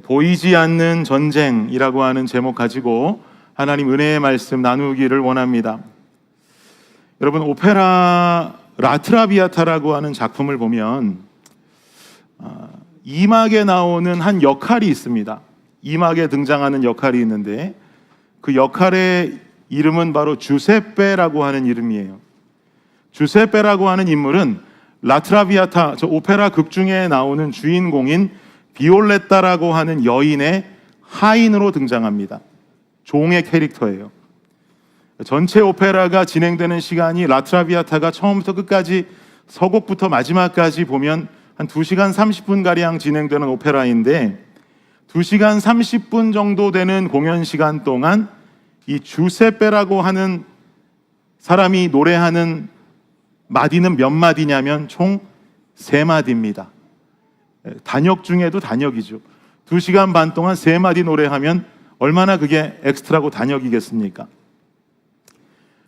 보이지 않는 전쟁이라고 하는 제목 가지고 하나님 은혜의 말씀 나누기를 원합니다. 여러분, 오페라 라트라비아타라고 하는 작품을 보면 이막에 나오는 한 역할이 있습니다. 이막에 등장하는 역할이 있는데 그 역할의 이름은 바로 주세페라고 하는 이름이에요. 주세페라고 하는 인물은 라트라비아타, 저 오페라 극 중에 나오는 주인공인 비올레타라고 하는 여인의 하인으로 등장합니다. 종의 캐릭터예요. 전체 오페라가 진행되는 시간이 라트라비아타가 처음부터 끝까지 서곡부터 마지막까지 보면 한 2시간 30분가량 진행되는 오페라인데 2시간 30분 정도 되는 공연 시간 동안 이 주세페라고 하는 사람이 노래하는 마디는 몇 마디냐면 총 3마디입니다. 단역 중에도 단역이죠. 2시간 반 동안 3마디 노래하면 얼마나 그게 엑스트라고 단역이겠습니까?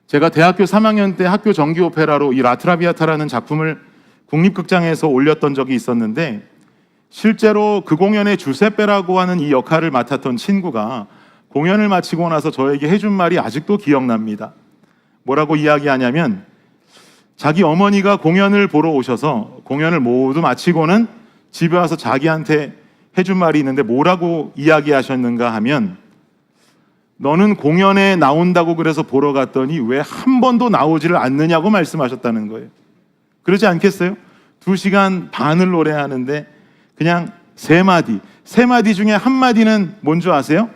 제가 대학교 3학년 때 학교 정기 오페라로 이 라트라비아타라는 작품을 국립극장에서 올렸던 적이 있었는데 실제로 그 공연의 주세페라고 하는 이 역할을 맡았던 친구가 공연을 마치고 나서 저에게 해준 말이 아직도 기억납니다. 뭐라고 이야기하냐면 자기 어머니가 공연을 보러 오셔서 공연을 모두 마치고는 집에 와서 자기한테 해준 말이 있는데 뭐라고 이야기하셨는가 하면 너는 공연에 나온다고 그래서 보러 갔더니 왜 한 번도 나오지를 않느냐고 말씀하셨다는 거예요. 그러지 않겠어요? 2시간 반을 노래하는데 그냥 3마디, 3마디 중에 한 마디는 뭔 줄 아세요?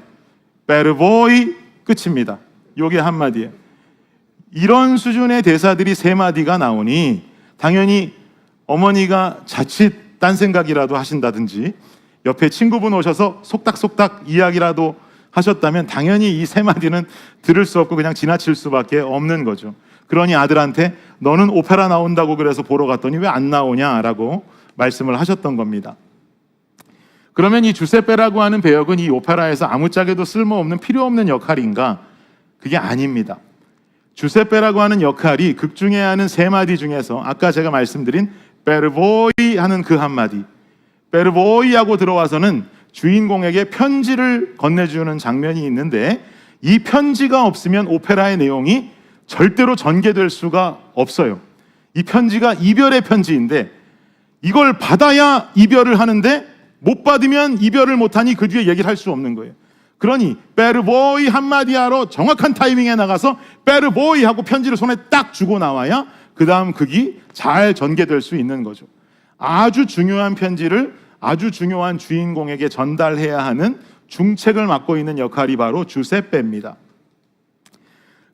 베르보이 끝입니다. 요게 한 마디예요. 이런 수준의 대사들이 3마디가 나오니 당연히 어머니가 자칫 딴 생각이라도 하신다든지 옆에 친구분 오셔서 속닥속닥 이야기라도 하셨다면 당연히 이 3마디는 들을 수 없고 그냥 지나칠 수밖에 없는 거죠. 그러니 아들한테 너는 오페라 나온다고 그래서 보러 갔더니 왜 안 나오냐라고 말씀을 하셨던 겁니다. 그러면 이 주세페라고 하는 배역은 이 오페라에서 아무짝에도 쓸모없는 필요없는 역할인가? 그게 아닙니다. 주세페라고 하는 역할이 극 중에 하는 3마디 중에서 아까 제가 말씀드린 베르보이 하는 그 한마디, 베르보이 하고 들어와서는 주인공에게 편지를 건네주는 장면이 있는데 이 편지가 없으면 오페라의 내용이 절대로 전개될 수가 없어요. 이 편지가 이별의 편지인데 이걸 받아야 이별을 하는데 못 받으면 이별을 못하니 그 뒤에 얘기를 할 수 없는 거예요. 그러니 베르보이 한마디 하러 정확한 타이밍에 나가서 베르보이 하고 편지를 손에 딱 주고 나와야 그 다음 극이 잘 전개될 수 있는 거죠. 아주 중요한 편지를 아주 중요한 주인공에게 전달해야 하는 중책을 맡고 있는 역할이 바로 주세페입니다.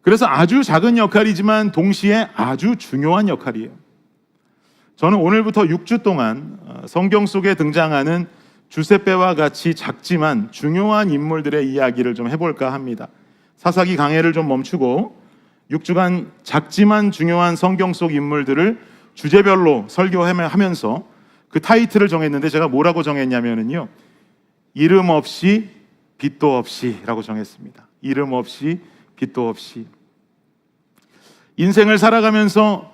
그래서 아주 작은 역할이지만 동시에 아주 중요한 역할이에요. 저는 오늘부터 6주 동안 성경 속에 등장하는 주세페와 같이 작지만 중요한 인물들의 이야기를 좀 해볼까 합니다. 사사기 강해를 좀 멈추고 6주간 작지만 중요한 성경 속 인물들을 주제별로 설교하면서 그 타이틀을 정했는데 제가 뭐라고 정했냐면요, 이름 없이 빛도 없이 라고 정했습니다. 이름 없이 빛도 없이. 인생을 살아가면서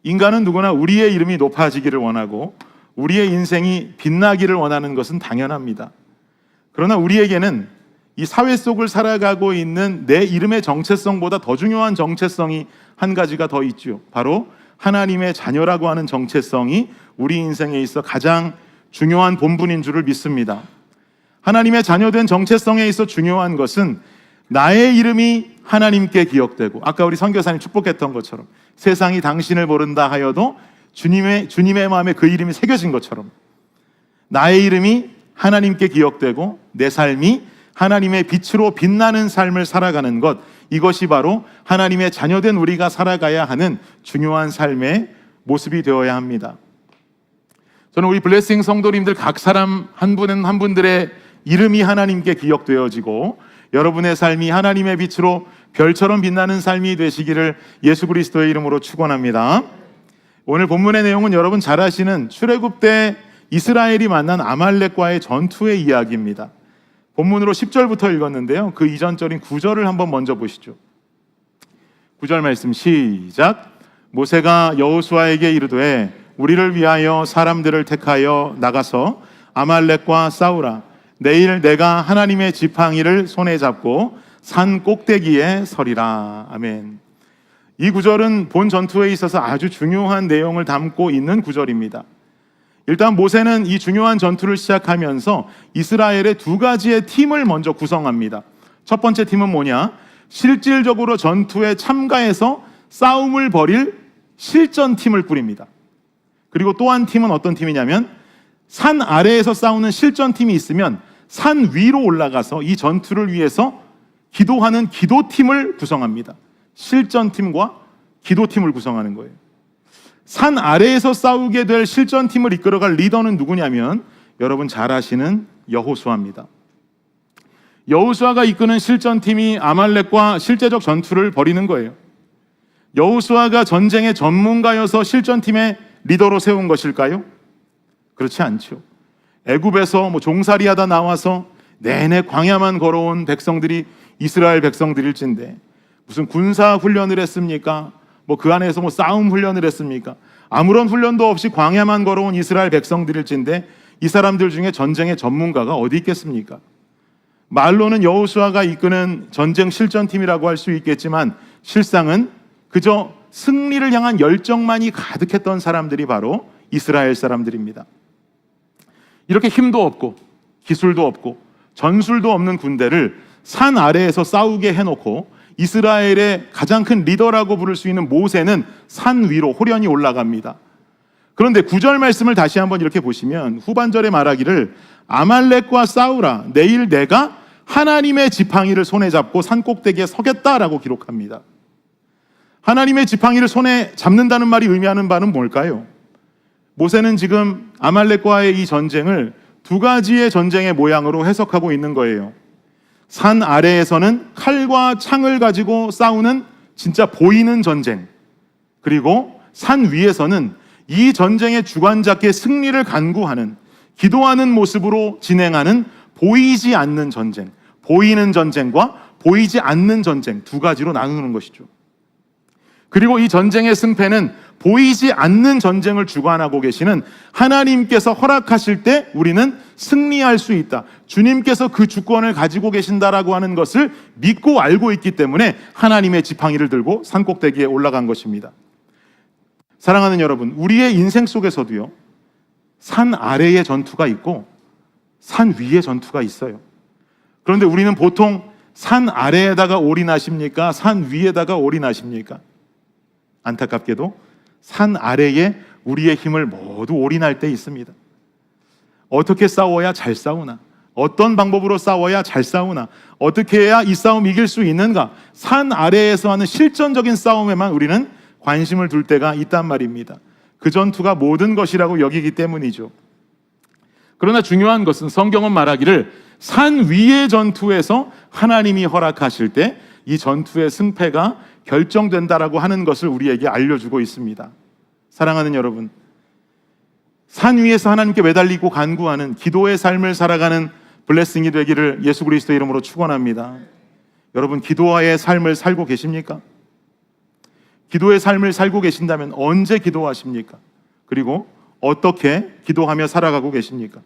인간은 누구나 우리의 이름이 높아지기를 원하고 우리의 인생이 빛나기를 원하는 것은 당연합니다. 그러나 우리에게는 이 사회 속을 살아가고 있는 내 이름의 정체성보다 더 중요한 정체성이 한 가지가 더 있죠. 바로 하나님의 자녀라고 하는 정체성이 우리 인생에 있어 가장 중요한 본분인 줄을 믿습니다. 하나님의 자녀된 정체성에 있어 중요한 것은 나의 이름이 하나님께 기억되고 아까 우리 선교사님 축복했던 것처럼 세상이 당신을 모른다 하여도 주님의 마음에 그 이름이 새겨진 것처럼 나의 이름이 하나님께 기억되고 내 삶이 하나님의 빛으로 빛나는 삶을 살아가는 것, 이것이 바로 하나님의 자녀된 우리가 살아가야 하는 중요한 삶의 모습이 되어야 합니다. 저는 우리 블레싱 성도님들 각 사람 한 분은 한 분들의 이름이 하나님께 기억되어지고 여러분의 삶이 하나님의 빛으로 별처럼 빛나는 삶이 되시기를 예수 그리스도의 이름으로 축원합니다. 오늘 본문의 내용은 여러분 잘 아시는 출애굽 때 이스라엘이 만난 아말렉과의 전투의 이야기입니다. 본문으로 10절부터 읽었는데요, 그 이전 절인 9절을 한번 먼저 보시죠. 9절 말씀 시작. 모세가 여호수아에게 이르되 우리를 위하여 사람들을 택하여 나가서 아말렉과 싸우라. 내일 내가 하나님의 지팡이를 손에 잡고 산 꼭대기에 서리라. 아멘. 이 구절은 본 전투에 있어서 아주 중요한 내용을 담고 있는 구절입니다. 일단 모세는 이 중요한 전투를 시작하면서 이스라엘의 두 가지의 팀을 먼저 구성합니다. 첫 번째 팀은 뭐냐? 실질적으로 전투에 참가해서 싸움을 벌일 실전팀을 꾸립니다. 그리고 또 한 팀은 어떤 팀이냐면 산 아래에서 싸우는 실전팀이 있으면 산 위로 올라가서 이 전투를 위해서 기도하는 기도팀을 구성합니다. 실전팀과 기도팀을 구성하는 거예요. 산 아래에서 싸우게 될 실전팀을 이끌어갈 리더는 누구냐면 여러분 잘 아시는 여호수아입니다. 여호수아가 이끄는 실전팀이 아말렉과 실제적 전투를 벌이는 거예요. 여호수아가 전쟁의 전문가여서 실전팀의 리더로 세운 것일까요? 그렇지 않죠. 애굽에서 종살이하다 나와서 내내 광야만 걸어온 백성들이 이스라엘 백성들일진데 무슨 군사 훈련을 했습니까? 그 안에서 싸움 훈련을 했습니까? 아무런 훈련도 없이 광야만 걸어온 이스라엘 백성들일진데 이 사람들 중에 전쟁의 전문가가 어디 있겠습니까? 말로는 여호수아가 이끄는 전쟁 실전팀이라고 할 수 있겠지만 실상은 그저 승리를 향한 열정만이 가득했던 사람들이 바로 이스라엘 사람들입니다. 이렇게 힘도 없고 기술도 없고 전술도 없는 군대를 산 아래에서 싸우게 해놓고 이스라엘의 가장 큰 리더라고 부를 수 있는 모세는 산 위로 호련히 올라갑니다. 그런데 9절 말씀을 다시 한번 이렇게 보시면 후반절에 말하기를 아말렉과 싸우라 내일 내가 하나님의 지팡이를 손에 잡고 산 꼭대기에 서겠다라고 기록합니다. 하나님의 지팡이를 손에 잡는다는 말이 의미하는 바는 뭘까요? 모세는 지금 아말렉과의 이 전쟁을 두 가지의 전쟁의 모양으로 해석하고 있는 거예요. 산 아래에서는 칼과 창을 가지고 싸우는 진짜 보이는 전쟁, 그리고 산 위에서는 이 전쟁의 주관자께 승리를 간구하는 기도하는 모습으로 진행하는 보이지 않는 전쟁, 보이는 전쟁과 보이지 않는 전쟁 두 가지로 나누는 것이죠. 그리고 이 전쟁의 승패는 보이지 않는 전쟁을 주관하고 계시는 하나님께서 허락하실 때 우리는 승리할 수 있다. 주님께서 그 주권을 가지고 계신다라고 하는 것을 믿고 알고 있기 때문에 하나님의 지팡이를 들고 산꼭대기에 올라간 것입니다. 사랑하는 여러분, 우리의 인생 속에서도요, 산 아래의 전투가 있고 산 위의 전투가 있어요. 그런데 우리는 보통 산 아래에다가 올인하십니까? 산 위에다가 올인하십니까? 안타깝게도 산 아래에 우리의 힘을 모두 올인할 때 있습니다. 어떻게 싸워야 잘 싸우나? 어떤 방법으로 싸워야 잘 싸우나? 어떻게 해야 이 싸움 이길 수 있는가? 산 아래에서 하는 실전적인 싸움에만 우리는 관심을 둘 때가 있단 말입니다. 그 전투가 모든 것이라고 여기기 때문이죠. 그러나 중요한 것은 성경은 말하기를 산 위의 전투에서 하나님이 허락하실 때 이 전투의 승패가 결정된다라고 하는 것을 우리에게 알려주고 있습니다. 사랑하는 여러분, 산 위에서 하나님께 매달리고 간구하는 기도의 삶을 살아가는 블레싱이 되기를 예수 그리스도의 이름으로 축원합니다. 여러분, 기도의 삶을 살고 계십니까? 기도의 삶을 살고 계신다면 언제 기도하십니까? 그리고 어떻게 기도하며 살아가고 계십니까?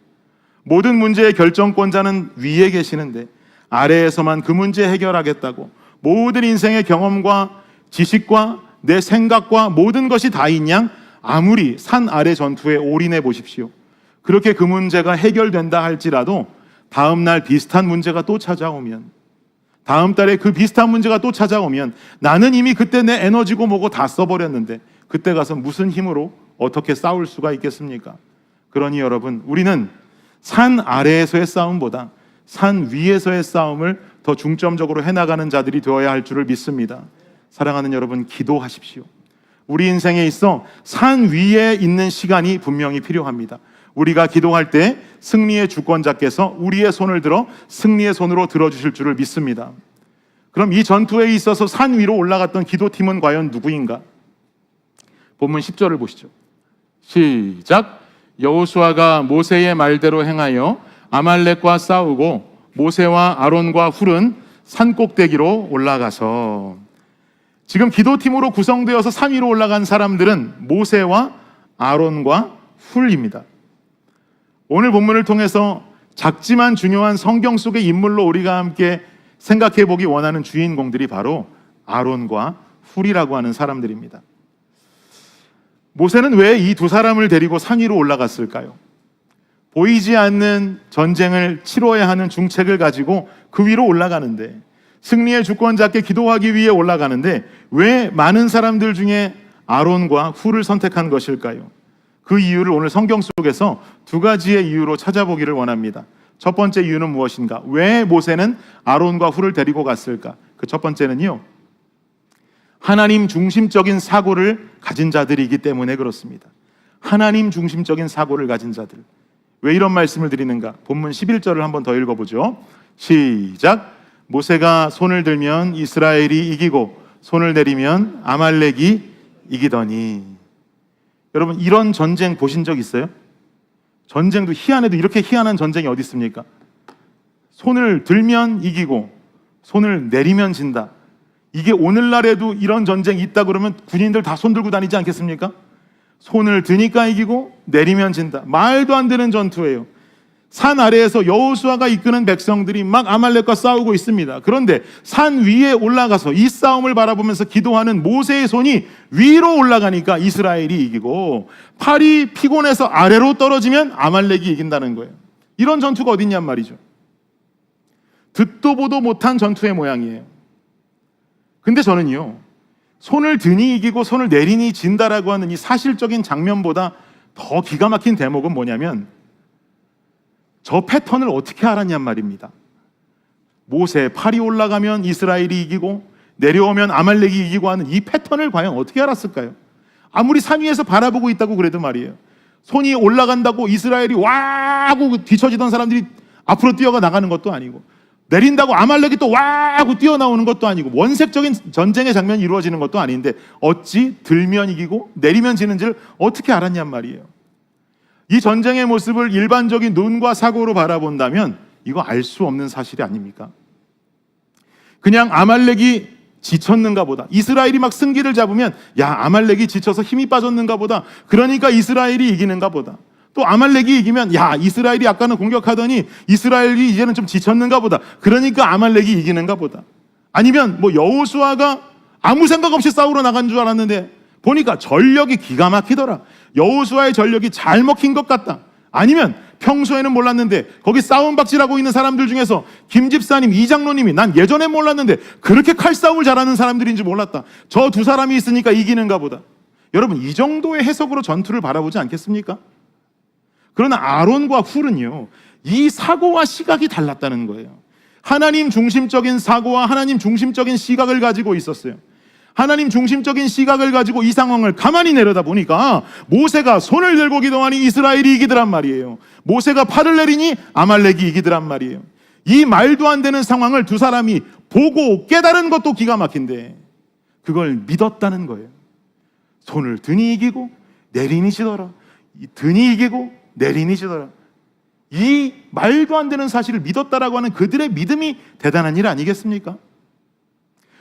모든 문제의 결정권자는 위에 계시는데 아래에서만 그 문제 해결하겠다고 모든 인생의 경험과 지식과 내 생각과 모든 것이 다인 양 아무리 산 아래 전투에 올인해 보십시오. 그렇게 그 문제가 해결된다 할지라도 다음 날 비슷한 문제가 또 찾아오면, 다음 달에 그 비슷한 문제가 또 찾아오면 나는 이미 그때 내 에너지고 뭐고 다 써버렸는데 그때 가서 무슨 힘으로 어떻게 싸울 수가 있겠습니까? 그러니 여러분, 우리는 산 아래에서의 싸움보다 산 위에서의 싸움을 더 중점적으로 해나가는 자들이 되어야 할 줄을 믿습니다. 사랑하는 여러분, 기도하십시오. 우리 인생에 있어 산 위에 있는 시간이 분명히 필요합니다. 우리가 기도할 때 승리의 주권자께서 우리의 손을 들어 승리의 손으로 들어주실 줄을 믿습니다. 그럼 이 전투에 있어서 산 위로 올라갔던 기도팀은 과연 누구인가? 본문 10절을 보시죠. 시작. 여호수아가 모세의 말대로 행하여 아말렉과 싸우고 모세와 아론과 훌은 산 꼭대기로 올라가서, 지금 기도팀으로 구성되어서 산 위로 올라간 사람들은 모세와 아론과 훌입니다. 오늘 본문을 통해서 작지만 중요한 성경 속의 인물로 우리가 함께 생각해 보기 원하는 주인공들이 바로 아론과 훌이라고 하는 사람들입니다. 모세는 왜 이 두 사람을 데리고 산 위로 올라갔을까요? 보이지 않는 전쟁을 치러야 하는 중책을 가지고 그 위로 올라가는데, 승리의 주권자께 기도하기 위해 올라가는데 왜 많은 사람들 중에 아론과 훌을 선택한 것일까요? 그 이유를 오늘 성경 속에서 두 가지의 이유로 찾아보기를 원합니다. 첫 번째 이유는 무엇인가? 왜 모세는 아론과 훌을 데리고 갔을까? 그 첫 번째는요, 하나님 중심적인 사고를 가진 자들이기 때문에 그렇습니다. 하나님 중심적인 사고를 가진 자들. 왜 이런 말씀을 드리는가? 본문 11절을 한번 더 읽어보죠. 시작. 모세가 손을 들면 이스라엘이 이기고 손을 내리면 아말렉이 이기더니. 여러분, 이런 전쟁 보신 적 있어요? 전쟁도 희한해도 이렇게 희한한 전쟁이 어디 있습니까? 손을 들면 이기고 손을 내리면 진다. 이게 오늘날에도 이런 전쟁이 있다 그러면 군인들 다 손 들고 다니지 않겠습니까? 손을 드니까 이기고 내리면 진다. 말도 안 되는 전투예요. 산 아래에서 여호수아가 이끄는 백성들이 막 아말렉과 싸우고 있습니다. 그런데 산 위에 올라가서 이 싸움을 바라보면서 기도하는 모세의 손이 위로 올라가니까 이스라엘이 이기고, 팔이 피곤해서 아래로 떨어지면 아말렉이 이긴다는 거예요. 이런 전투가 어딨냔 말이죠. 듣도 보도 못한 전투의 모양이에요. 근데 저는요, 손을 드니 이기고 손을 내리니 진다라고 하는 이 사실적인 장면보다 더 기가 막힌 대목은 뭐냐면, 저 패턴을 어떻게 알았냔 말입니다. 모세, 팔이 올라가면 이스라엘이 이기고 내려오면 아말렉이 이기고 하는 이 패턴을 과연 어떻게 알았을까요? 아무리 산 위에서 바라보고 있다고 그래도 말이에요, 손이 올라간다고 이스라엘이 와 하고 뒤처지던 사람들이 앞으로 뛰어가 나가는 것도 아니고, 내린다고 아말렉이 또 와 하고 뛰어나오는 것도 아니고, 원색적인 전쟁의 장면이 이루어지는 것도 아닌데 어찌 들면 이기고 내리면 지는지를 어떻게 알았냔 말이에요. 이 전쟁의 모습을 일반적인 눈과 사고로 바라본다면 이거 알 수 없는 사실이 아닙니까? 그냥 아말렉이 지쳤는가 보다, 이스라엘이 막 승기를 잡으면 야, 아말렉이 지쳐서 힘이 빠졌는가 보다, 그러니까 이스라엘이 이기는가 보다. 또 아말렉이 이기면 야, 이스라엘이 아까는 공격하더니 이스라엘이 이제는 좀 지쳤는가 보다, 그러니까 아말렉이 이기는가 보다. 아니면 뭐 여호수아가 아무 생각 없이 싸우러 나간 줄 알았는데 보니까 전력이 기가 막히더라, 여호수아의 전력이 잘 먹힌 것 같다. 아니면 평소에는 몰랐는데 거기 싸움박질하고 있는 사람들 중에서 김 집사님, 이 장로님이 난 예전에 몰랐는데 그렇게 칼싸움을 잘하는 사람들인지 몰랐다, 저 두 사람이 있으니까 이기는가 보다. 여러분, 이 정도의 해석으로 전투를 바라보지 않겠습니까? 그러나 아론과 훌은요, 이 사고와 시각이 달랐다는 거예요. 하나님 중심적인 사고와 하나님 중심적인 시각을 가지고 있었어요. 하나님 중심적인 시각을 가지고 이 상황을 가만히 내려다 보니까 모세가 손을 들고 기도하니 이스라엘이 이기더란 말이에요. 모세가 팔을 내리니 아말렉이 이기더란 말이에요. 이 말도 안 되는 상황을 두 사람이 보고 깨달은 것도 기가 막힌데 그걸 믿었다는 거예요. 손을 드니 이기고 내리니 지더라. 드니 이기고 내리니 지더라. 이 말도 안 되는 사실을 믿었다라고 하는 그들의 믿음이 대단한 일 아니겠습니까?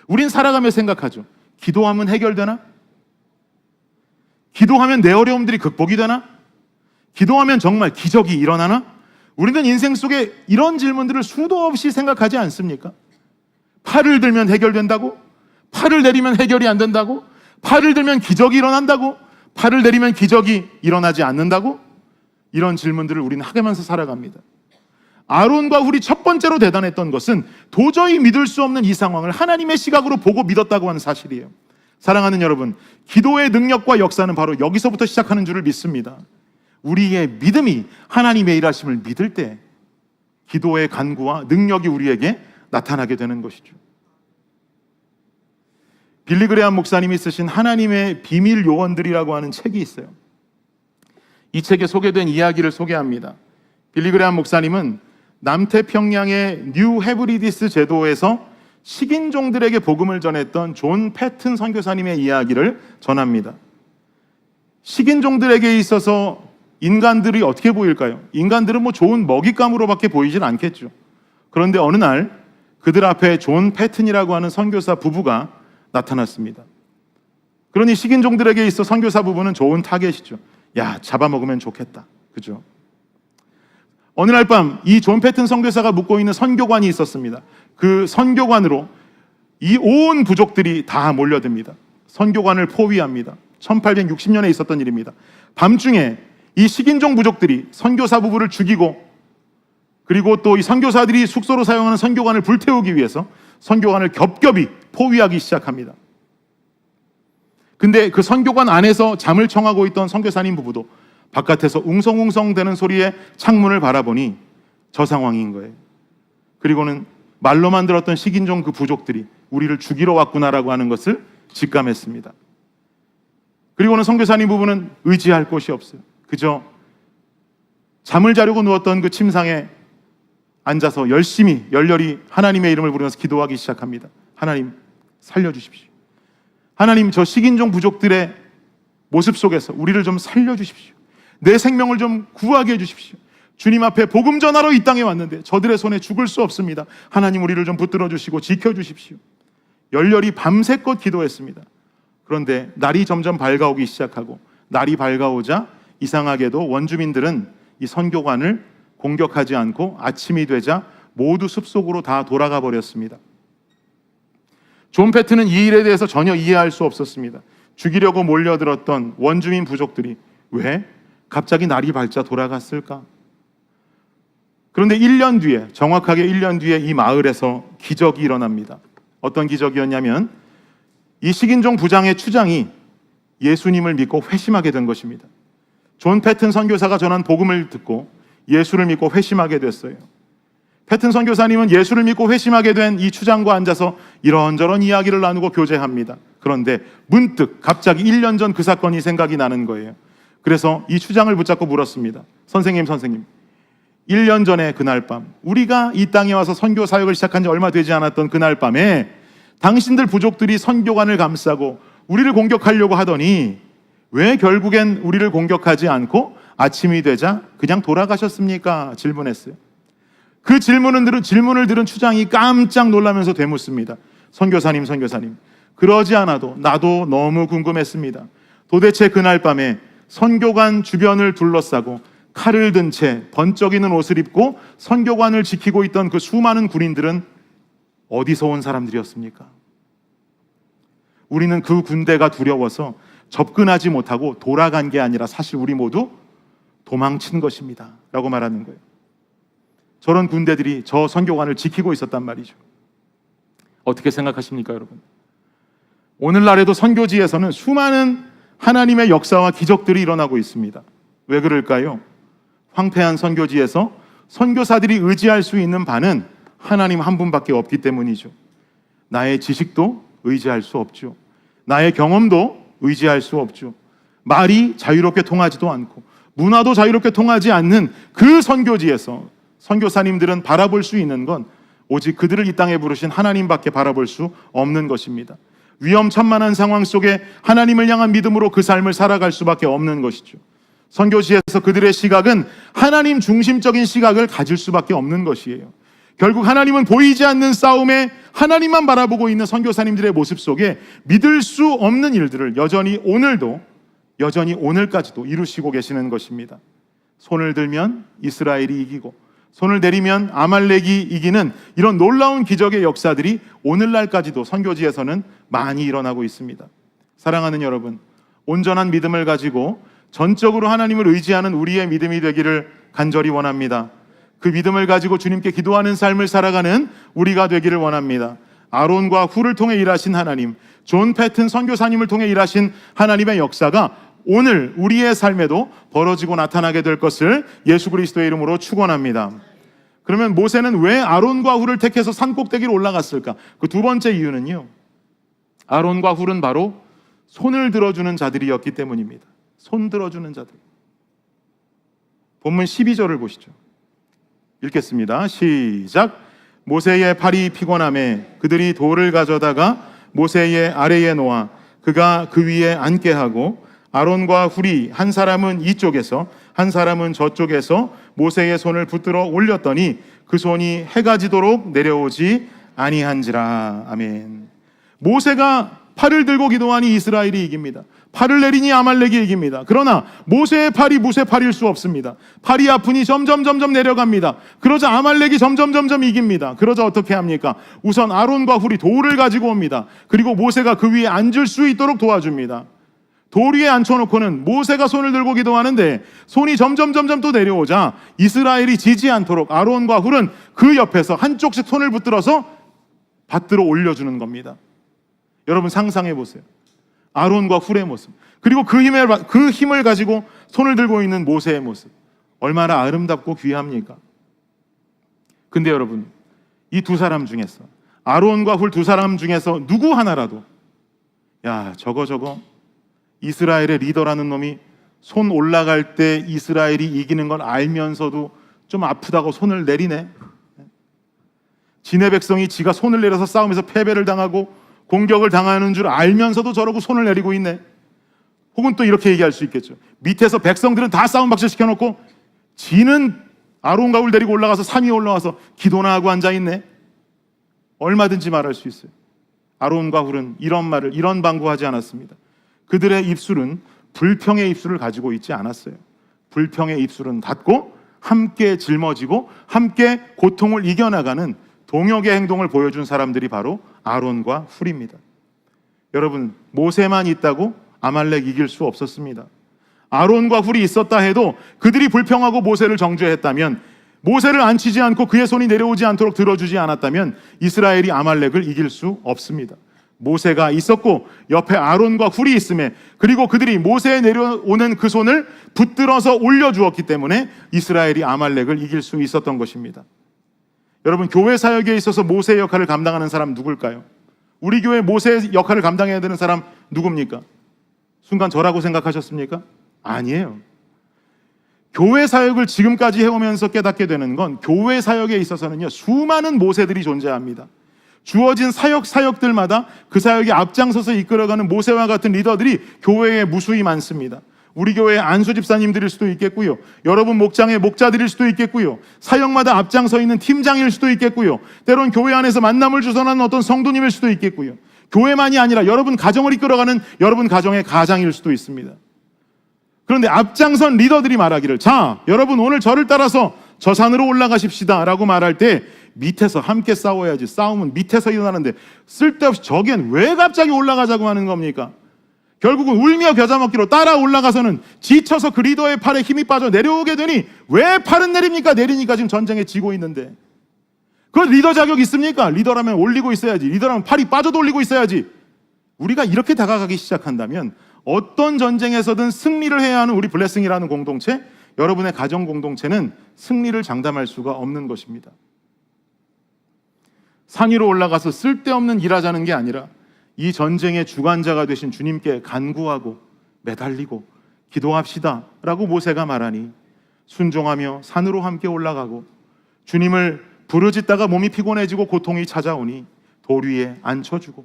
우린 살아가며 생각하죠. 기도하면 해결되나? 기도하면 내 어려움들이 극복이 되나? 기도하면 정말 기적이 일어나나? 우리는 인생 속에 이런 질문들을 수도 없이 생각하지 않습니까? 팔을 들면 해결된다고? 팔을 내리면 해결이 안 된다고? 팔을 들면 기적이 일어난다고? 팔을 내리면 기적이 일어나지 않는다고? 이런 질문들을 우리는 하면서 살아갑니다. 아론과 훌이 첫 번째로 대단했던 것은 도저히 믿을 수 없는 이 상황을 하나님의 시각으로 보고 믿었다고 하는 사실이에요. 사랑하는 여러분, 기도의 능력과 역사는 바로 여기서부터 시작하는 줄을 믿습니다. 우리의 믿음이 하나님의 일하심을 믿을 때 기도의 간구와 능력이 우리에게 나타나게 되는 것이죠. 빌리 그레함 목사님이 쓰신 하나님의 비밀 요원들이라고 하는 책이 있어요. 이 책에 소개된 이야기를 소개합니다. 빌리 그레함 목사님은 남태평양의 뉴 헤브리디스 제도에서 식인종들에게 복음을 전했던 존 패튼 선교사님의 이야기를 전합니다. 식인종들에게 있어서 인간들이 어떻게 보일까요? 인간들은 뭐 좋은 먹잇감으로밖에 보이진 않겠죠. 그런데 어느 날 그들 앞에 존 패튼이라고 하는 선교사 부부가 나타났습니다. 그러니 식인종들에게 있어 선교사 부부는 좋은 타겟이죠. 야, 잡아먹으면 좋겠다. 그죠? 어느 날 밤 이 존 패튼 선교사가 묵고 있는 선교관이 있었습니다. 그 선교관으로 이 온 부족들이 다 몰려듭니다. 선교관을 포위합니다. 1860년에 있었던 일입니다. 밤중에 이 식인종 부족들이 선교사 부부를 죽이고, 그리고 또 이 선교사들이 숙소로 사용하는 선교관을 불태우기 위해서 선교관을 겹겹이 포위하기 시작합니다. 근데 그 선교관 안에서 잠을 청하고 있던 선교사님 부부도 바깥에서 웅성웅성 대는 소리에 창문을 바라보니 저 상황인 거예요. 그리고는 말로만 들었던 식인종 그 부족들이 우리를 죽이러 왔구나라고 하는 것을 직감했습니다. 그리고는 선교사님 부부는 의지할 곳이 없어요. 그저 잠을 자려고 누웠던 그 침상에 앉아서 열렬히 하나님의 이름을 부르면서 기도하기 시작합니다. 하나님 살려주십시오. 하나님, 저 식인종 부족들의 모습 속에서 우리를 좀 살려주십시오. 내 생명을 좀 구하게 해주십시오. 주님 앞에 복음 전하러 이 땅에 왔는데 저들의 손에 죽을 수 없습니다. 하나님, 우리를 좀 붙들어 주시고 지켜주십시오. 열렬히 밤새껏 기도했습니다. 그런데 날이 점점 밝아오기 시작하고, 날이 밝아오자 이상하게도 원주민들은 이 선교관을 공격하지 않고 아침이 되자 모두 숲속으로 다 돌아가 버렸습니다. 존 패튼은 이 일에 대해서 전혀 이해할 수 없었습니다. 죽이려고 몰려들었던 원주민 부족들이 왜 갑자기 날이 밝자 돌아갔을까? 그런데 1년 뒤에, 정확하게 1년 뒤에 이 마을에서 기적이 일어납니다. 어떤 기적이었냐면 이 식인종 부장의 추장이 예수님을 믿고 회심하게 된 것입니다. 존 패튼 선교사가 전한 복음을 듣고 예수를 믿고 회심하게 됐어요. 패튼 선교사님은 예수를 믿고 회심하게 된 이 추장과 앉아서 이런저런 이야기를 나누고 교제합니다. 그런데 문득 갑자기 1년 전 그 사건이 생각이 나는 거예요. 그래서 이 추장을 붙잡고 물었습니다. 선생님, 1년 전에 그날 밤, 우리가 이 땅에 와서 선교 사역을 시작한 지 얼마 되지 않았던 그날 밤에 당신들 부족들이 선교관을 감싸고 우리를 공격하려고 하더니 왜 결국엔 우리를 공격하지 않고 아침이 되자 그냥 돌아가셨습니까? 질문했어요. 그 질문을 들은 추장이 깜짝 놀라면서 되묻습니다. 선교사님, 그러지 않아도 나도 너무 궁금했습니다. 도대체 그날 밤에 선교관 주변을 둘러싸고 칼을 든 채 번쩍이는 옷을 입고 선교관을 지키고 있던 그 수많은 군인들은 어디서 온 사람들이었습니까? 우리는 그 군대가 두려워서 접근하지 못하고 돌아간 게 아니라 사실 우리 모두 도망친 것입니다 라고 말하는 거예요. 저런 군대들이 저 선교관을 지키고 있었단 말이죠. 어떻게 생각하십니까, 여러분? 오늘날에도 선교지에서는 수많은 하나님의 역사와 기적들이 일어나고 있습니다. 왜 그럴까요? 황폐한 선교지에서 선교사들이 의지할 수 있는 바는 하나님 한 분밖에 없기 때문이죠. 나의 지식도 의지할 수 없죠. 나의 경험도 의지할 수 없죠. 말이 자유롭게 통하지도 않고 문화도 자유롭게 통하지 않는 그 선교지에서 선교사님들은 바라볼 수 있는 건 오직 그들을 이 땅에 부르신 하나님밖에 바라볼 수 없는 것입니다. 위험천만한 상황 속에 하나님을 향한 믿음으로 그 삶을 살아갈 수밖에 없는 것이죠. 선교지에서 그들의 시각은 하나님 중심적인 시각을 가질 수밖에 없는 것이에요. 결국 하나님은 보이지 않는 싸움에 하나님만 바라보고 있는 선교사님들의 모습 속에 믿을 수 없는 일들을 여전히 오늘까지도 이루시고 계시는 것입니다. 손을 들면 이스라엘이 이기고 손을 내리면 아말렉이 이기는 이런 놀라운 기적의 역사들이 오늘날까지도 선교지에서는 많이 일어나고 있습니다. 사랑하는 여러분, 온전한 믿음을 가지고 전적으로 하나님을 의지하는 우리의 믿음이 되기를 간절히 원합니다. 그 믿음을 가지고 주님께 기도하는 삶을 살아가는 우리가 되기를 원합니다. 아론과 훌을 통해 일하신 하나님, 존 패튼 선교사님을 통해 일하신 하나님의 역사가 오늘 우리의 삶에도 벌어지고 나타나게 될 것을 예수 그리스도의 이름으로 축원합니다. 그러면 모세는 왜 아론과 훌을 택해서 산꼭대기로 올라갔을까? 그 두 번째 이유는요, 아론과 훌은 바로 손을 들어주는 자들이었기 때문입니다. 손 들어주는 자들. 본문 12절을 보시죠. 읽겠습니다. 시작. 모세의 팔이 피곤함에 그들이 돌을 가져다가 모세의 아래에 놓아 그가 그 위에 앉게 하고 아론과 훌이 한 사람은 이쪽에서 한 사람은 저쪽에서 모세의 손을 붙들어 올렸더니 그 손이 해가 지도록 내려오지 아니한지라. 아멘. 모세가 팔을 들고 기도하니 이스라엘이 이깁니다. 팔을 내리니 아말렉이 이깁니다. 그러나 모세의 팔이 무쇠 팔일 수 없습니다. 팔이 아프니 점점 내려갑니다. 그러자 아말렉이 점점 이깁니다. 그러자 어떻게 합니까? 우선 아론과 훌이 돌을 가지고 옵니다. 그리고 모세가 그 위에 앉을 수 있도록 도와줍니다. 돌 위에 앉혀놓고는 모세가 손을 들고 기도하는데 손이 점점 또 내려오자 이스라엘이 지지 않도록 아론과 훌은 그 옆에서 한쪽씩 손을 붙들어서 받들어 올려주는 겁니다. 여러분 상상해 보세요. 아론과 훌의 모습, 그리고 그 힘을 가지고 손을 들고 있는 모세의 모습, 얼마나 아름답고 귀합니까? 근데 여러분, 이 두 사람 중에서, 아론과 훌 두 사람 중에서 누구 하나라도 야 저거 이스라엘의 리더라는 놈이 손 올라갈 때 이스라엘이 이기는 걸 알면서도 좀 아프다고 손을 내리네. 지네 백성이 지가 손을 내려서 싸움에서 패배를 당하고 공격을 당하는 줄 알면서도 저러고 손을 내리고 있네. 혹은 또 이렇게 얘기할 수 있겠죠. 밑에서 백성들은 다 싸움 박질 시켜놓고 지는 아론과 훌 데리고 올라가서 산 위에 올라와서 기도나 하고 앉아있네. 얼마든지 말할 수 있어요. 아론과 훌은 이런 방구하지 않았습니다. 그들의 입술은 불평의 입술을 가지고 있지 않았어요. 불평의 입술은 닫고 함께 짊어지고 함께 고통을 이겨나가는 동역의 행동을 보여준 사람들이 바로 아론과 훌입니다. 여러분, 모세만 있다고 아말렉 이길 수 없었습니다. 아론과 훌이 있었다 해도 그들이 불평하고 모세를 정죄했다면, 모세를 앉히지 않고 그의 손이 내려오지 않도록 들어주지 않았다면 이스라엘이 아말렉을 이길 수 없습니다. 모세가 있었고 옆에 아론과 훌이 있음에, 그리고 그들이 모세에 내려오는 그 손을 붙들어서 올려주었기 때문에 이스라엘이 아말렉을 이길 수 있었던 것입니다. 여러분, 교회 사역에 있어서 모세의 역할을 감당하는 사람 누굴까요? 우리 교회 모세의 역할을 감당해야 되는 사람 누굽니까? 순간 저라고 생각하셨습니까? 아니에요. 교회 사역을 지금까지 해오면서 깨닫게 되는 건, 교회 사역에 있어서는요, 수많은 모세들이 존재합니다. 주어진 사역들마다 그 사역에 앞장서서 이끌어가는 모세와 같은 리더들이 교회에 무수히 많습니다. 우리 교회의 안수 집사님들일 수도 있겠고요, 여러분 목장의 목자들일 수도 있겠고요, 사역마다 앞장서 있는 팀장일 수도 있겠고요, 때론 교회 안에서 만남을 주선하는 어떤 성도님일 수도 있겠고요, 교회만이 아니라 여러분 가정을 이끌어가는 여러분 가정의 가장일 수도 있습니다. 그런데 앞장선 리더들이 말하기를, 자, 여러분 오늘 저를 따라서 저 산으로 올라가십시다 라고 말할 때 밑에서 함께 싸워야지, 싸움은 밑에서 일어나는데 쓸데없이 저기엔 왜 갑자기 올라가자고 하는 겁니까? 결국은 울며 겨자 먹기로 따라 올라가서는 지쳐서 그 리더의 팔에 힘이 빠져 내려오게 되니, 왜 팔은 내립니까? 내리니까 지금 전쟁에 지고 있는데. 그 리더 자격 있습니까? 리더라면 올리고 있어야지. 리더라면 팔이 빠져도 올리고 있어야지. 우리가 이렇게 다가가기 시작한다면 어떤 전쟁에서든 승리를 해야 하는 우리 블레싱이라는 공동체, 여러분의 가정 공동체는 승리를 장담할 수가 없는 것입니다. 산 위로 올라가서 쓸데없는 일하자는 게 아니라 이 전쟁의 주관자가 되신 주님께 간구하고 매달리고 기도합시다 라고 모세가 말하니 순종하며 산으로 함께 올라가고, 주님을 부르짖다가 몸이 피곤해지고 고통이 찾아오니 돌 위에 앉혀주고,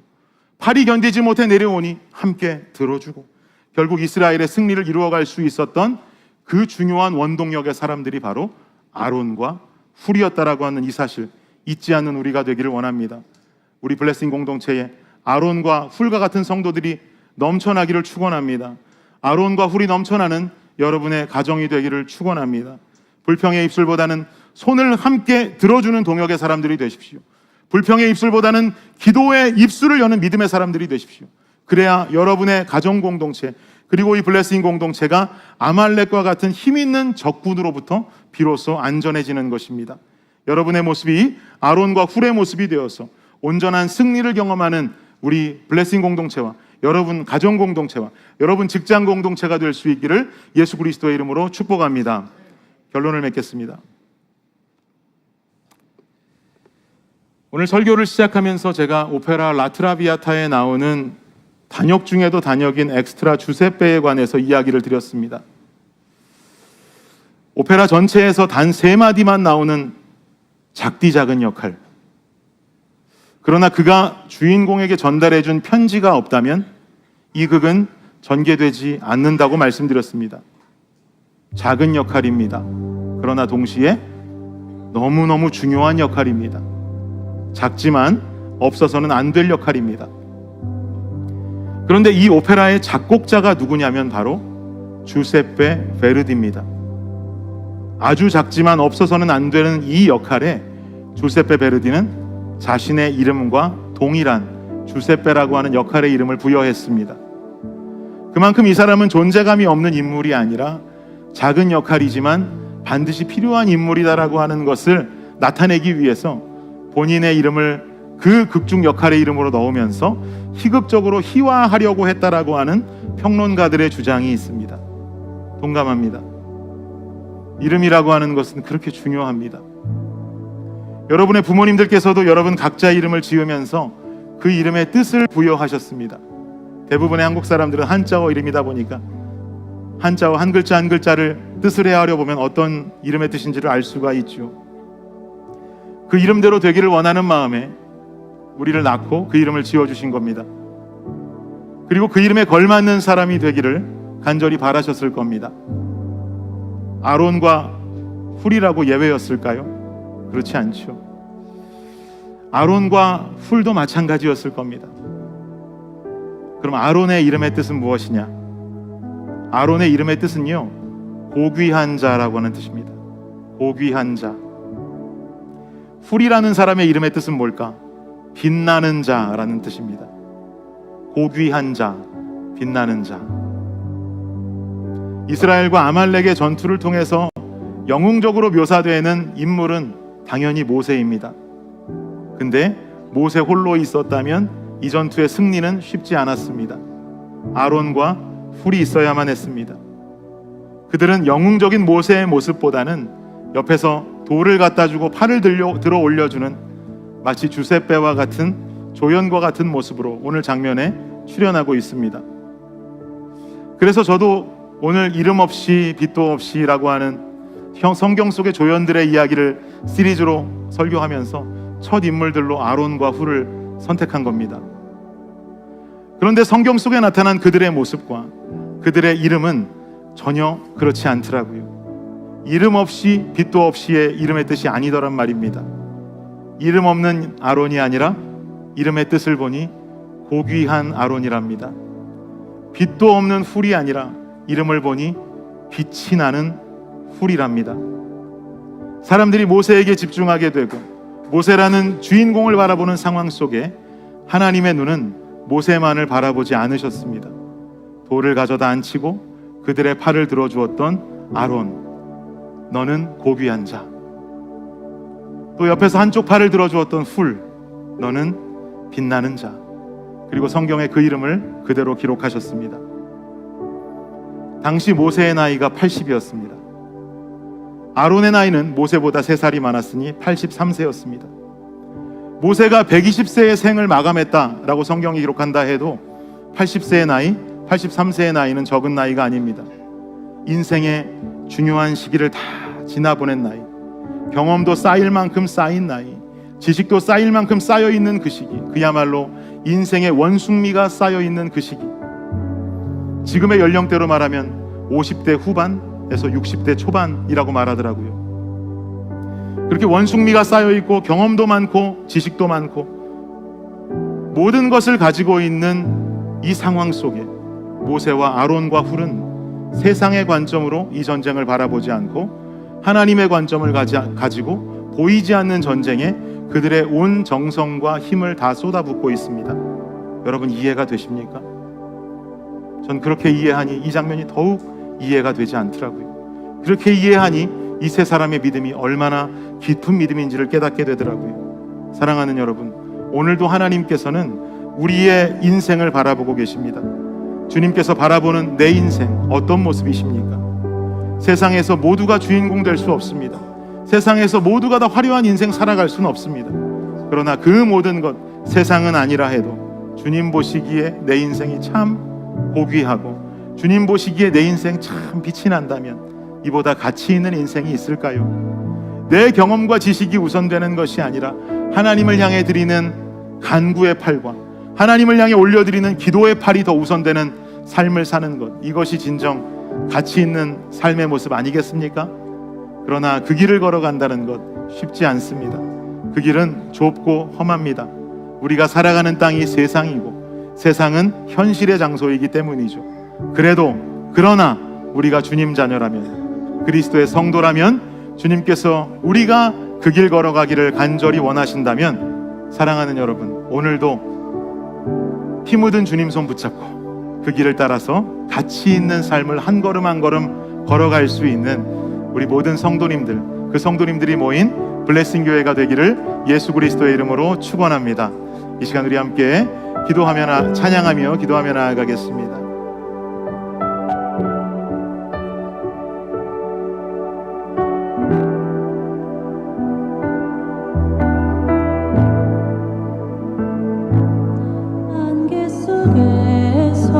팔이 견디지 못해 내려오니 함께 들어주고, 결국 이스라엘의 승리를 이루어갈 수 있었던 그 중요한 원동력의 사람들이 바로 아론과 훌이었다라고 하는 이 사실 잊지 않는 우리가 되기를 원합니다. 우리 블레싱 공동체에 아론과 훌과 같은 성도들이 넘쳐나기를 축원합니다. 아론과 훌이 넘쳐나는 여러분의 가정이 되기를 축원합니다. 불평의 입술보다는 손을 함께 들어주는 동역의 사람들이 되십시오. 불평의 입술보다는 기도의 입술을 여는 믿음의 사람들이 되십시오. 그래야 여러분의 가정 공동체, 그리고 이 블레싱 공동체가 아말렉과 같은 힘 있는 적군으로부터 비로소 안전해지는 것입니다. 여러분의 모습이 아론과 훌의 모습이 되어서 온전한 승리를 경험하는 우리 블레싱 공동체와 여러분 가정 공동체와 여러분 직장 공동체가 될 수 있기를 예수 그리스도의 이름으로 축복합니다. 결론을 맺겠습니다. 오늘 설교를 시작하면서 제가 오페라 라트라비아타에 나오는 단역 중에도 단역인 엑스트라 주세페에 관해서 이야기를 드렸습니다. 오페라 전체에서 단 3마디만 나오는 작디 작은 역할, 그러나 그가 주인공에게 전달해준 편지가 없다면 이 극은 전개되지 않는다고 말씀드렸습니다. 작은 역할입니다. 그러나 동시에 너무너무 중요한 역할입니다. 작지만 없어서는 안 될 역할입니다. 그런데 이 오페라의 작곡자가 누구냐면 바로 주세페 베르디입니다. 아주 작지만 없어서는 안 되는 이 역할에 주세페 베르디는 자신의 이름과 동일한 주세페라고 하는 역할의 이름을 부여했습니다. 그만큼 이 사람은 존재감이 없는 인물이 아니라 작은 역할이지만 반드시 필요한 인물이다라고 하는 것을 나타내기 위해서 본인의 이름을 그 극중 역할의 이름으로 넣으면서 희극적으로 희화하려고 했다라고 하는 평론가들의 주장이 있습니다. 동감합니다. 이름이라고 하는 것은 그렇게 중요합니다. 여러분의 부모님들께서도 여러분 각자 이름을 지으면서 그 이름의 뜻을 부여하셨습니다. 대부분의 한국 사람들은 한자어 이름이다 보니까 한자어 한 글자 한 글자를 뜻을 헤아려 보면 어떤 이름의 뜻인지를 알 수가 있죠. 그 이름대로 되기를 원하는 마음에 우리를 낳고 그 이름을 지어주신 겁니다. 그리고 그 이름에 걸맞는 사람이 되기를 간절히 바라셨을 겁니다. 아론과 훌이라고 예외였을까요? 그렇지 않죠. 아론과 훌도 마찬가지였을 겁니다. 그럼 아론의 이름의 뜻은 무엇이냐? 아론의 이름의 뜻은요, 고귀한 자라고 하는 뜻입니다. 고귀한 자. 훌이라는 사람의 이름의 뜻은 뭘까? 빛나는 자라는 뜻입니다. 고귀한 자, 빛나는 자. 이스라엘과 아말렉의 전투를 통해서 영웅적으로 묘사되는 인물은 당연히 모세입니다. 근데 모세 홀로 있었다면 이 전투의 승리는 쉽지 않았습니다. 아론과 훌이 있어야만 했습니다. 그들은 영웅적인 모세의 모습보다는 옆에서 돌을 갖다 주고 팔을 들어 올려주는 마치 주세페와 같은 조연과 같은 모습으로 오늘 장면에 출연하고 있습니다. 그래서 저도 오늘 이름 없이 빛도 없이라고 하는 성경 속의 조연들의 이야기를 시리즈로 설교하면서 첫 인물들로 아론과 훌을 선택한 겁니다. 그런데 성경 속에 나타난 그들의 모습과 그들의 이름은 전혀 그렇지 않더라고요. 이름 없이 빛도 없이의 이름의 뜻이 아니더란 말입니다. 이름 없는 아론이 아니라 이름의 뜻을 보니 고귀한 아론이랍니다. 빛도 없는 훌이 아니라 이름을 보니 빛이 나는 훌이랍니다. 사람들이 모세에게 집중하게 되고 모세라는 주인공을 바라보는 상황 속에 하나님의 눈은 모세만을 바라보지 않으셨습니다. 돌을 가져다 앉히고 그들의 팔을 들어주었던 아론, 너는 고귀한 자. 또 옆에서 한쪽 팔을 들어주었던 훌, 너는 빛나는 자. 그리고 성경에 그 이름을 그대로 기록하셨습니다. 당시 모세의 나이가 80이었습니다. 아론의 나이는 모세보다 3살이 많았으니 83세였습니다. 모세가 120세의 생을 마감했다라고 성경이 기록한다 해도 80세의 나이, 83세의 나이는 적은 나이가 아닙니다. 인생의 중요한 시기를 다 지나보낸 나이, 경험도 쌓일 만큼 쌓인 나이, 지식도 쌓일 만큼 쌓여있는 그 시기, 그야말로 인생의 원숭미가 쌓여있는 그 시기. 지금의 연령대로 말하면 50대 후반에서 60대 초반이라고 말하더라고요. 그렇게 원숭미가 쌓여있고 경험도 많고 지식도 많고 모든 것을 가지고 있는 이 상황 속에 모세와 아론과 훌은 세상의 관점으로 이 전쟁을 바라보지 않고 하나님의 관점을 가지고 보이지 않는 전쟁에 그들의 온 정성과 힘을 다 쏟아붓고 있습니다. 여러분 이해가 되십니까? 전 그렇게 이해하니 이 장면이 더욱 이해가 되지 않더라고요. 그렇게 이해하니 이 세 사람의 믿음이 얼마나 깊은 믿음인지를 깨닫게 되더라고요. 사랑하는 여러분, 오늘도 하나님께서는 우리의 인생을 바라보고 계십니다. 주님께서 바라보는 내 인생 어떤 모습이십니까? 세상에서 모두가 주인공 될 수 없습니다. 세상에서 모두가 다 화려한 인생 살아갈 수는 없습니다. 그러나 그 모든 것 세상은 아니라 해도 주님 보시기에 내 인생이 참 고귀하고 주님 보시기에 내 인생 참 빛이 난다면 이보다 가치 있는 인생이 있을까요? 내 경험과 지식이 우선되는 것이 아니라 하나님을 향해 드리는 간구의 팔과 하나님을 향해 올려드리는 기도의 팔이 더 우선되는 삶을 사는 것, 이것이 진정 가치 있는 삶의 모습 아니겠습니까? 그러나 그 길을 걸어간다는 것 쉽지 않습니다. 그 길은 좁고 험합니다. 우리가 살아가는 땅이 세상이고 세상은 현실의 장소이기 때문이죠. 그러나 우리가 주님 자녀라면, 그리스도의 성도라면, 주님께서 우리가 그 길 걸어가기를 간절히 원하신다면, 사랑하는 여러분, 오늘도 피 묻은 주님 손 붙잡고 그 길을 따라서 가치 있는 삶을 한 걸음 한 걸음 걸어갈 수 있는 우리 모든 성도님들, 그 성도님들이 모인 블레싱 교회가 되기를 예수 그리스도의 이름으로 축원합니다. 이 시간 우리 함께 찬양하며 기도하며 나아가겠습니다. 안개 속에서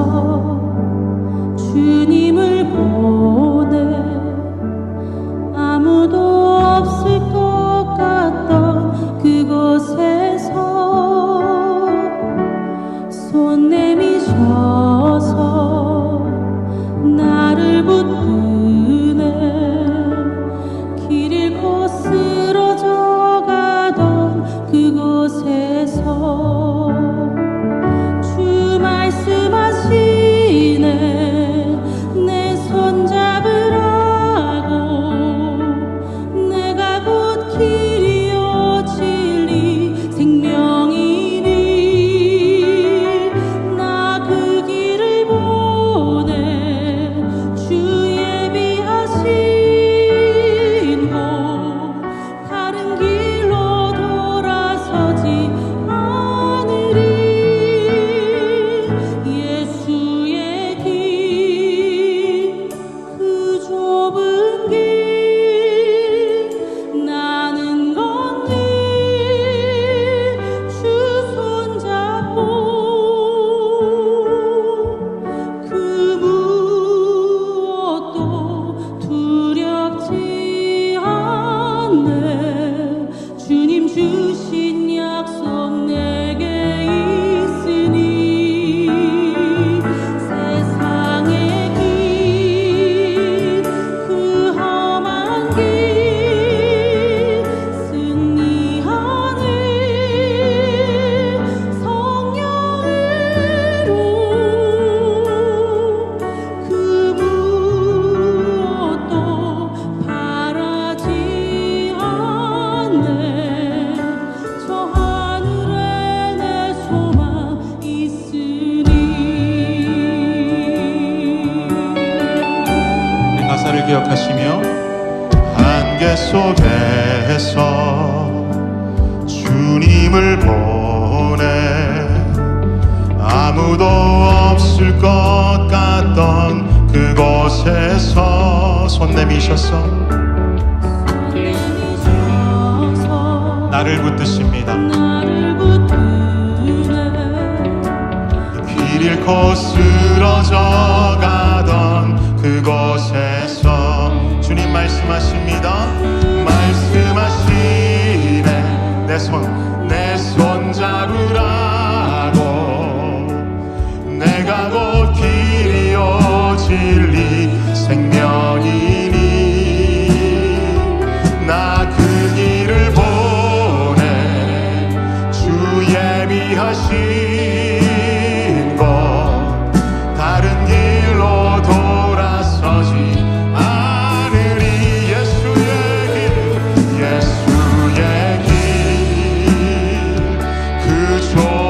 주님을 보내 아무도 없을 것 같던 그곳에서 손 내미셔서 나를 붙드네. 길 잃고 쓰러져 가던 그곳에서 주 말씀하시네. 내 손 잡으라고. 내가 곧 길이요 진리 생명이니 나 그 길을 보내. 주 예비하신 곳 다른 길로 돌아서지 않으리. 예수의 길 그 좁은 길 나는 걷는 주 손잡고 그 무엇도 두렵지 않네. 주님 주신 약속 내게 있으니 세상의 길 그 험한 길 승리하는 성령으로 그 무엇도 바라지 않네. 저 하늘에 내 소망 있으니. 가사를 기억하시며 안개 속에서 주님을 보내 아무도 없을 것 같던 그곳에서 손 내미셔서 손 내미셔서 나를 붙드십니다. 나를 붙드네. 길 잃고 쓰러져 가던 그곳에서 주님 말씀하십니다. 말씀하시네. 내 손 잡으라고. 내가 곧 길이요 진리 생명이니 나 그 길을 보내. 주 예비하신 곳 다른 길로 돌아서지 않으리. 예수의 길 그 좁은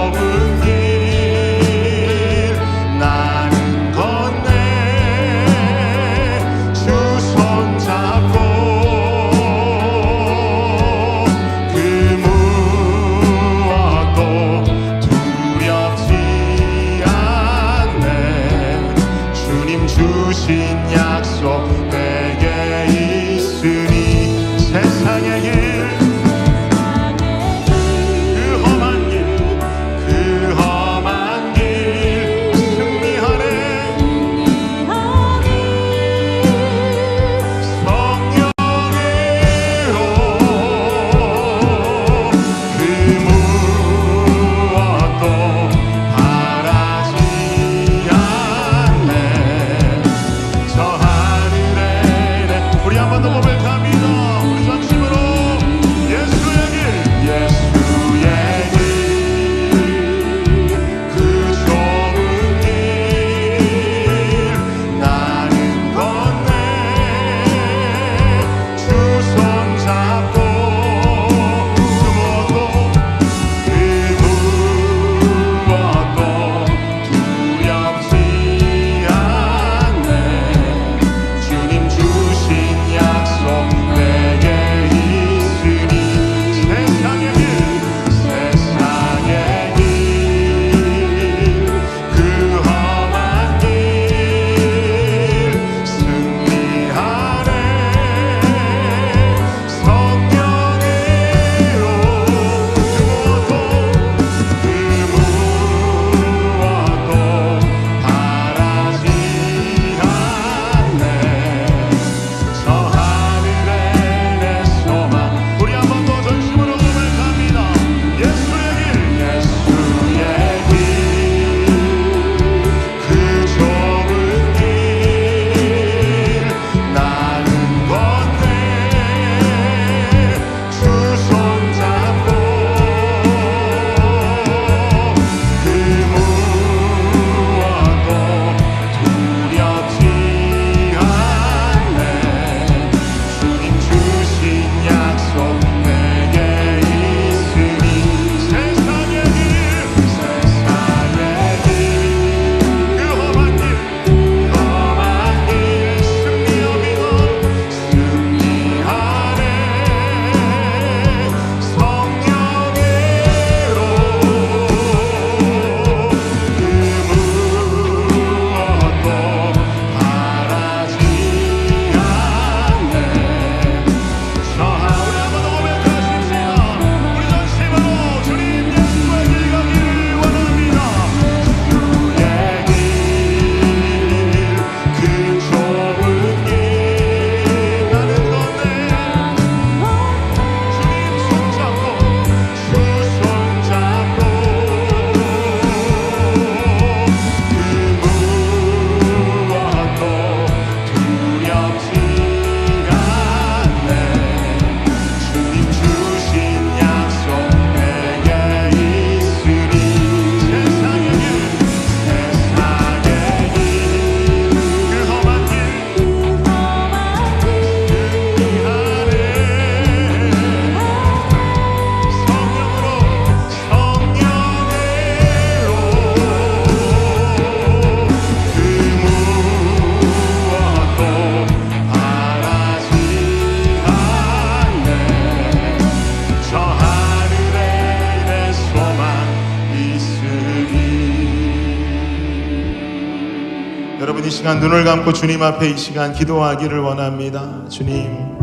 시간 눈을 감고 주님 앞에 이 시간 기도하기를 원합니다. 주님,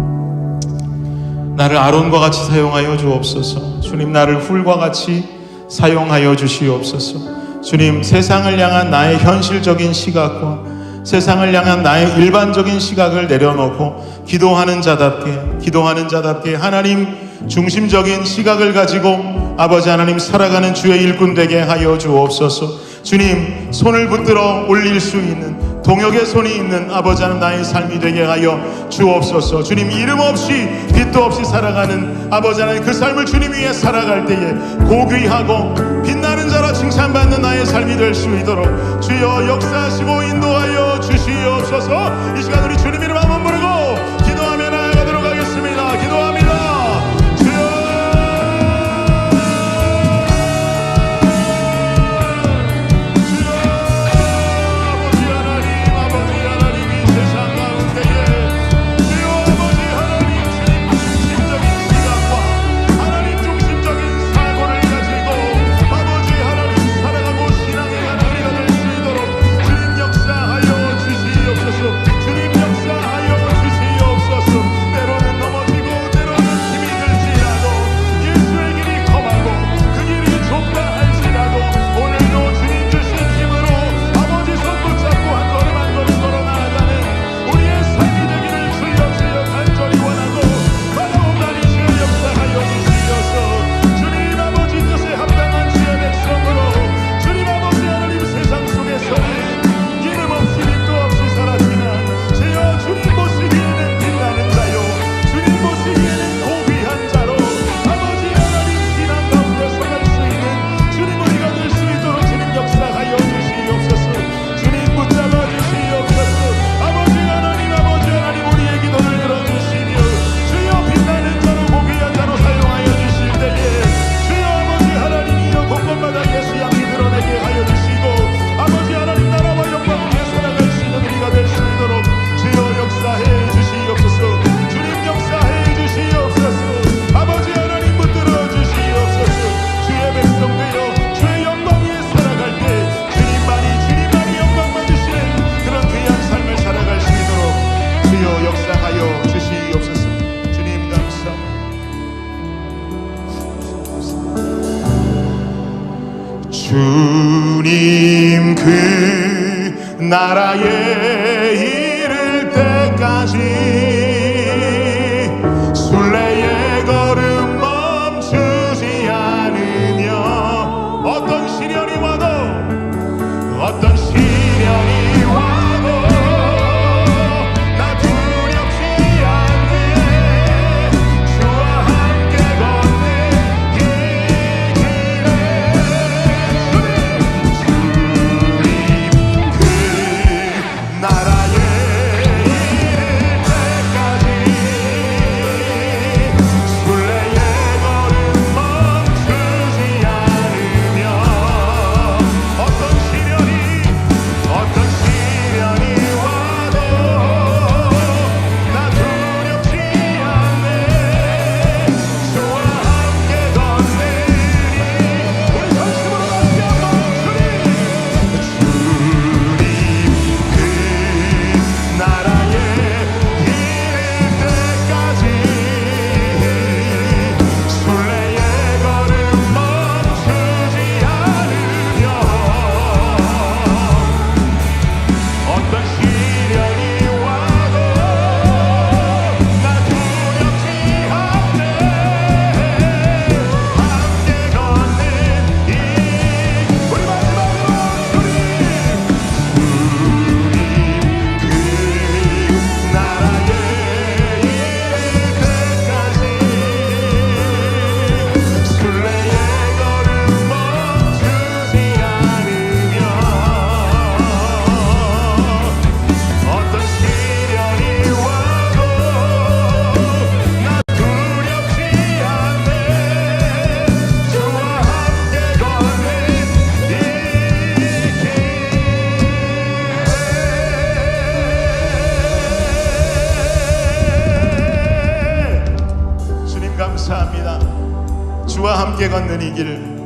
나를 아론과 같이 사용하여 주옵소서. 주님, 나를 훌과 같이 사용하여 주시옵소서. 주님, 세상을 향한 나의 현실적인 시각과 세상을 향한 나의 일반적인 시각을 내려놓고 기도하는 자답게 하나님 중심적인 시각을 가지고 아버지 하나님 살아가는 주의 일꾼 되게 하여 주옵소서. 주님, 손을 붙들어 올릴 수 있는 동역의 손이 있는 아버지 하나님 나의 삶이 되게 하여 주옵소서. 주님, 이름 없이 빛도 없이 살아가는 아버지 하나님 그 삶을 주님 위해 살아갈 때에 고귀하고 빛나는 자라 칭찬받는 나의 삶이 될 수 있도록 주여 역사하시고 인도하여 주시옵소서. 이 시간 우리 주님 이름 한번 부르고 기도하며 나아가도록 하겠습니다. 기도합니다. 주님 그 나라에 이를 때까지 순례의 걸음 멈추지 않으며 어떤 시련이 와도 나 두렵지 않네. 주와 함께 걷는 이 길에 나라에 이를 때까지 순례의 걸음 멈추지 않으며 어떤 시련이 와도 나 두렵지 않네. 주와 함께 걷느니 우리 전심으로 같이 한번 나라에 이를 때까지 순례의 걸음 멈추지 않으며 어떤 시련이 와도 나 두렵지 않네. 함께 걷는 이 우리 마지막으로 나라에 이를 때까지 순례의 걸음 멈추지 않으며 어떤 시련이 와도 나 두렵지 않네. 주와 함께 걷는 이 길. 주님 감사합니다. 주와 함께 걷는 이 길,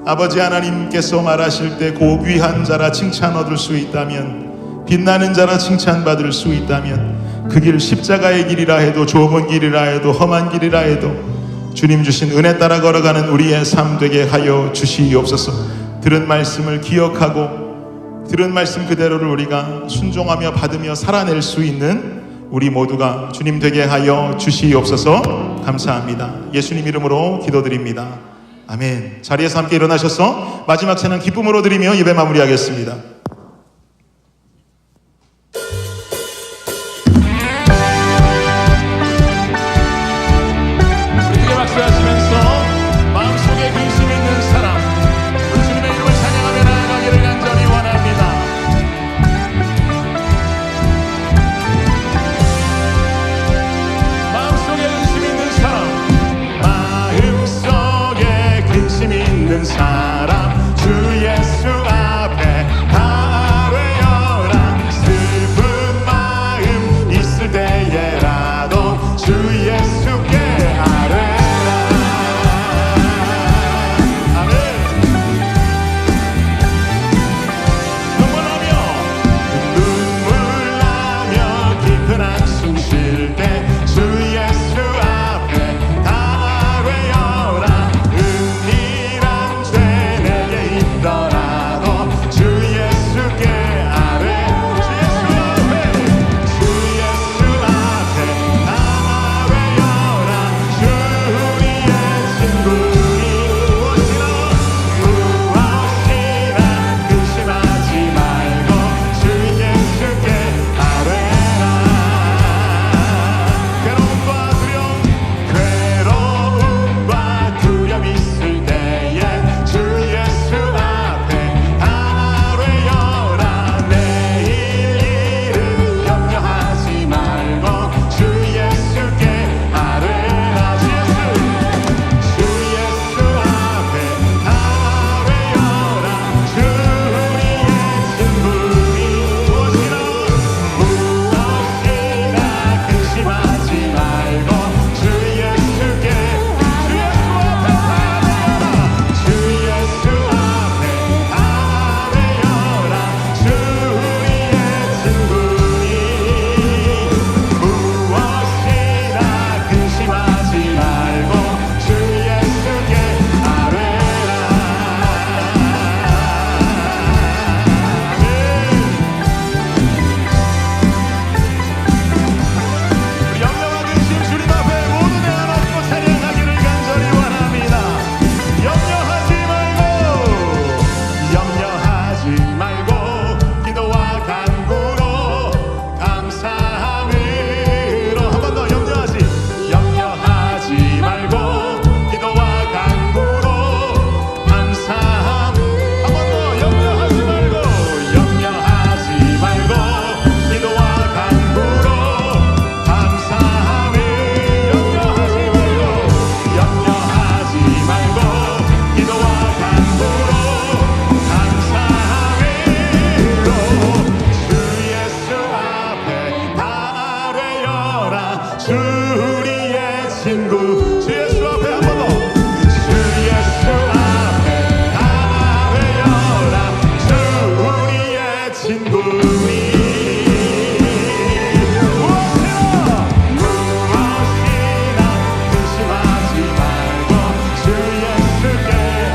아버지 하나님께서 말하실 때 고귀한 자라 칭찬 얻을 수 있다면 빛나는 자라 칭찬받을 수 있다면 그 길 십자가의 길이라 해도 좁은 길이라 해도 험한 길이라 해도 주님 주신 은혜 따라 걸어가는 우리의 삶 되게 하여 주시옵소서. 들은 말씀을 기억하고 들은 말씀 그대로를 우리가 순종하며 받으며 살아낼 수 있는 우리 모두가 주님 되게 하여 주시옵소서. 감사합니다. 예수님 이름으로 기도드립니다. 아멘. 자리에서 함께 일어나셔서 마지막 찬양 기쁨으로 드리며 예배 마무리하겠습니다. 크게 박수하시면서 마음속에 근심 있는 사람 우리 주님의 이름을 찬양하며 나아가기를 간절히 원합니다. 마음속에 근심 있는 사람, 마음속에 근심 있는 사람 주 예수 앞에 다 아뢰어라. 슬픈 마음 있을 때에라도 주 예수께 아뢰라. 아멘. 눈물 나며 깊은 한숨 쉴 때 주 예수 앞에 다 아뢰어라. 은밀한 죄 내게 있더라도 주 예수께 아뢰. 주 예수 앞에 다 아뢰어라. 주 우리의 친구니 무엇이나 근심하지 말고 주 예수께 아뢰라. 괴로움과 두려움 있을 때에 주 예수 앞에 다 아뢰어라. 내일 일은 염려하지 말고 주 예수께 아뢰라. 주 예수 앞에 다 아뢰어라. 주 우리의 친구니 무엇이나 근심하지 말고 주 예수께 주 예수 앞에 다 아뢰어라. 주 우리의 친구니 무엇이나 근심하지 말고 주 예수께 아뢰라. 우리 염려와 근심 주님 앞에 모두 내어놓고 찬양하기를 간절히 원합니다. 염려하지 말고 기도와 간구로 감사함으로 한 번 더 염려하지 말고 기도와 간구로 감사함. 한 번 더 염려하지 말고 기도와 간구로 감사함을. 염려하지 말고 기도와 간구로 감사함으로 주 예수 앞에 다 아뢰어라. 주 우리의 친구 주 예수 앞에 한 번 더. 주 예수 앞에 다 아뢰어라. 주 우리의 친구니 무엇이나 근심하지 말고 주 예수께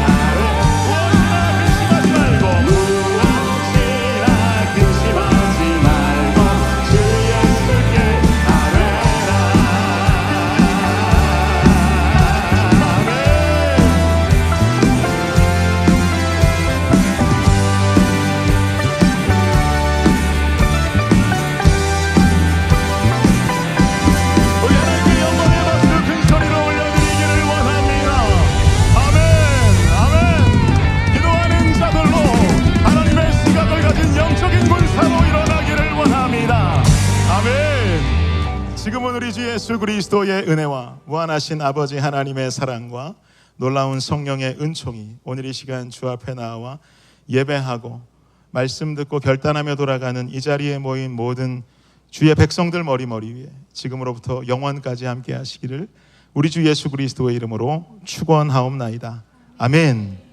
아뢰. 무엇이나 근심하지 말고 주 예수께 아뢰라. 우리 하나님께 영광의 박수 큰 소리로 올려드리기를 원합니다. 아멘. 아멘. 기도하는 자들로 하나님의 시각을 가진 영적인 군사로 일어나기를 원합니다. 아멘. 지금은 우리 주 예수 그리스도의 은혜와 무한하신 아버지 하나님의 사랑과 놀라운 성령의 은총이 오늘 이 시간 주 앞에 나와 예배하고 말씀 듣고 결단하며 돌아가는 이 자리에 모인 모든 주의 백성들 머리 위에 지금으로부터 영원까지 함께 하시기를 우리 주 예수 그리스도의 이름으로 축원하옵나이다. 아멘.